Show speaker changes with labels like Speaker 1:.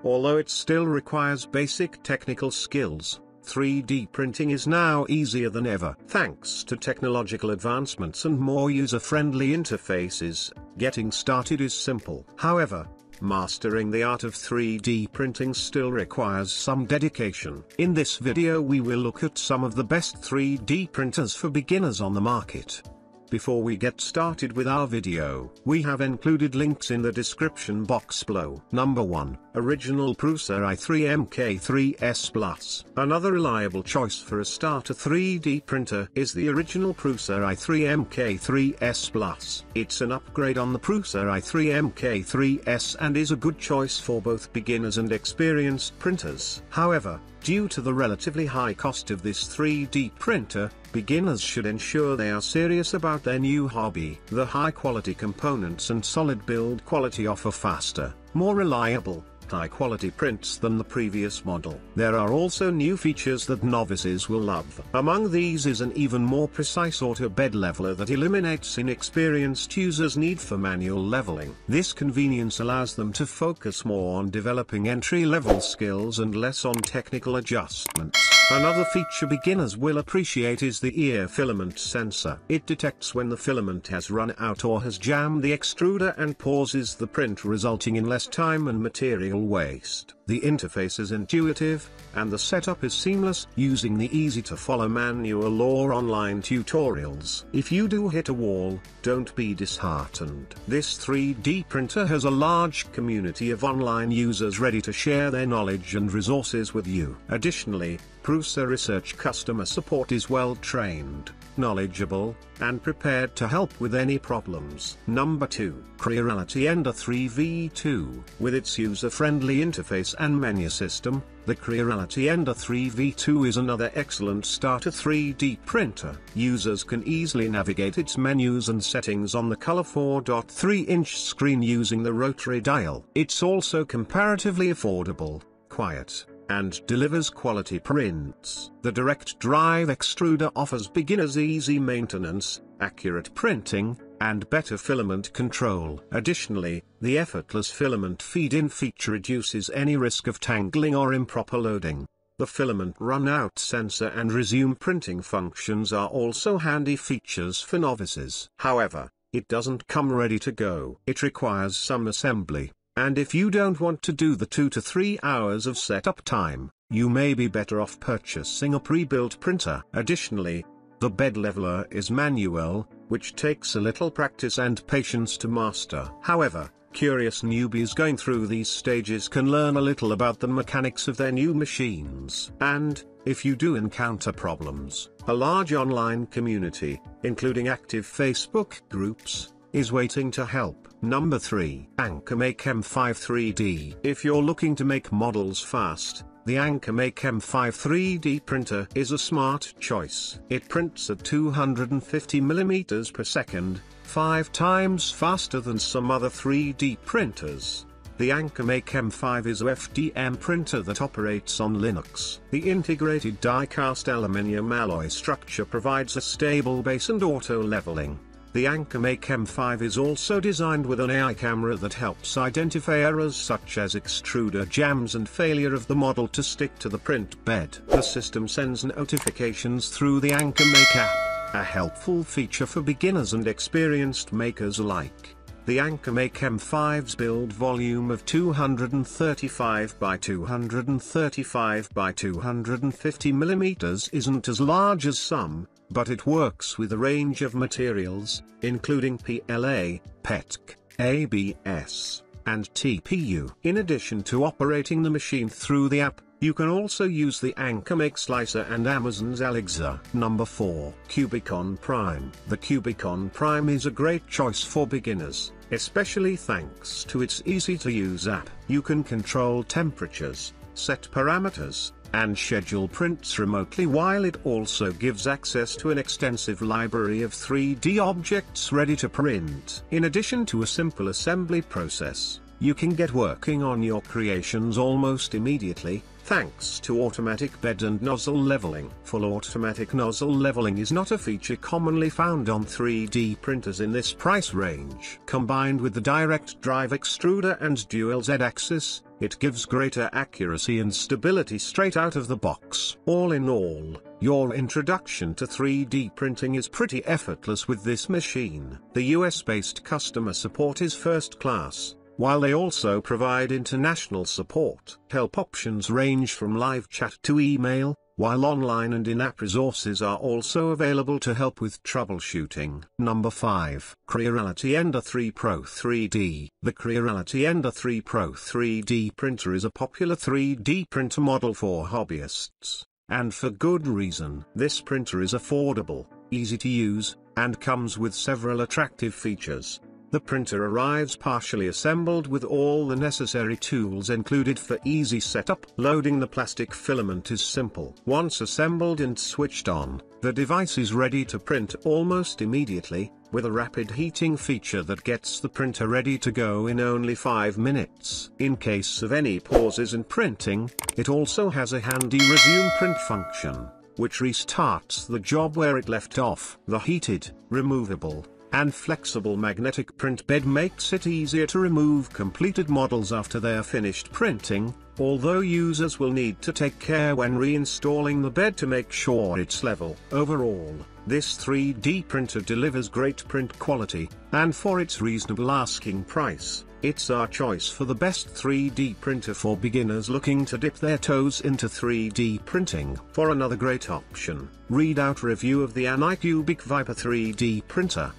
Speaker 1: Although it still requires basic technical skills, 3D printing is now easier than ever. Thanks to technological advancements and more user-friendly interfaces, getting started is simple. However, mastering the art of 3D printing still requires some dedication. In this video we will look at some of the best 3D printers for beginners on the market. Before we get started with our video, we have included links in the description box below. Number 1. Original Prusa i3 MK3S Plus. Another reliable choice for a starter 3D printer is the original Prusa i3 MK3S Plus. It's an upgrade on the Prusa i3 MK3S and is a good choice for both beginners and experienced printers. However, due to the relatively high cost of this 3D printer, beginners should ensure they are serious about their new hobby. The high-quality components and solid build quality offer faster, more reliable, high-quality prints than the previous model. There are also new features that novices will love. Among these is an even more precise auto bed leveler that eliminates inexperienced users' need for manual leveling. This convenience allows them to focus more on developing entry-level skills and less on technical adjustments. Another feature beginners will appreciate is the ear filament sensor. It detects when the filament has run out or has jammed the extruder and pauses the print, resulting in less time and material waste. The interface is intuitive, and the setup is seamless, using the easy-to-follow manual or online tutorials. If you do hit a wall, don't be disheartened. This 3D printer has a large community of online users ready to share their knowledge and resources with you. Additionally, Prusa Research customer support is well trained, knowledgeable, and prepared to help with any problems. Number 2. Creality Ender 3v2. With its user-friendly interface and menu system, the Creality Ender 3v2 is another excellent starter 3D printer. Users can easily navigate its menus and settings on the color 4.3-inch screen using the rotary dial. It's also comparatively affordable, quiet, and delivers quality prints. The direct drive extruder offers beginners easy maintenance, accurate printing, and better filament control. Additionally, the effortless filament feed-in feature reduces any risk of tangling or improper loading. The filament run-out sensor and resume printing functions are also handy features for novices. However, it doesn't come ready to go. It requires some assembly. And if you don't want to do the 2 to 3 hours of setup time, you may be better off purchasing a pre-built printer. Additionally, the bed leveler is manual, which takes a little practice and patience to master. However, curious newbies going through these stages can learn a little about the mechanics of their new machines. And, if you do encounter problems, a large online community, including active Facebook groups, is waiting to help. Number 3. AnkerMake M5 3D. If you're looking to make models fast, the AnkerMake M5 3D printer is a smart choice. It prints at 250 mm per second, 5 times faster than some other 3D printers. The AnkerMake M5 is a FDM printer that operates on Linux. The integrated die-cast aluminium alloy structure provides a stable base and auto leveling. The AnkerMake M5 is also designed with an AI camera that helps identify errors such as extruder jams and failure of the model to stick to the print bed. The system sends notifications through the AnkerMake app, a helpful feature for beginners and experienced makers alike. The AnkerMake M5's build volume of 235 by 235 by 250 mm isn't as large as some, but it works with a range of materials, including PLA, PETC, ABS, and TPU. In addition to operating the machine through the app, you can also use the AnkerMake Slicer and Amazon's Alexa. Number 4. Cubicon Prime. The Cubicon Prime is a great choice for beginners, especially thanks to its easy-to-use app. You can control temperatures, set parameters, and schedule prints remotely, while it also gives access to an extensive library of 3D objects ready to print. In addition to a simple assembly process, you can get working on your creations almost immediately, thanks to automatic bed and nozzle leveling. Full automatic nozzle leveling is not a feature commonly found on 3D printers in this price range. Combined with the direct drive extruder and dual Z-axis, it gives greater accuracy and stability straight out of the box. All in all, your introduction to 3D printing is pretty effortless with this machine. The US-based customer support is first class, while they also provide international support. Help options range from live chat to email, while online and in-app resources are also available to help with troubleshooting. Number 5. Creality Ender 3 Pro 3D. The Creality Ender 3 Pro 3D printer is a popular 3D printer model for hobbyists, and for good reason. This printer is affordable, easy to use, and comes with several attractive features. The printer arrives partially assembled with all the necessary tools included for easy setup. Loading the plastic filament is simple. Once assembled and switched on, the device is ready to print almost immediately, with a rapid heating feature that gets the printer ready to go in only 5 minutes. In case of any pauses in printing, it also has a handy resume print function, which restarts the job where it left off. The heated, removable, and flexible magnetic print bed makes it easier to remove completed models after they are finished printing, although users will need to take care when reinstalling the bed to make sure it's level. Overall, this 3D printer delivers great print quality, and for its reasonable asking price, it's our choice for the best 3D printer for beginners looking to dip their toes into 3D printing. For another great option, read out review of the Cubic Viper 3D printer.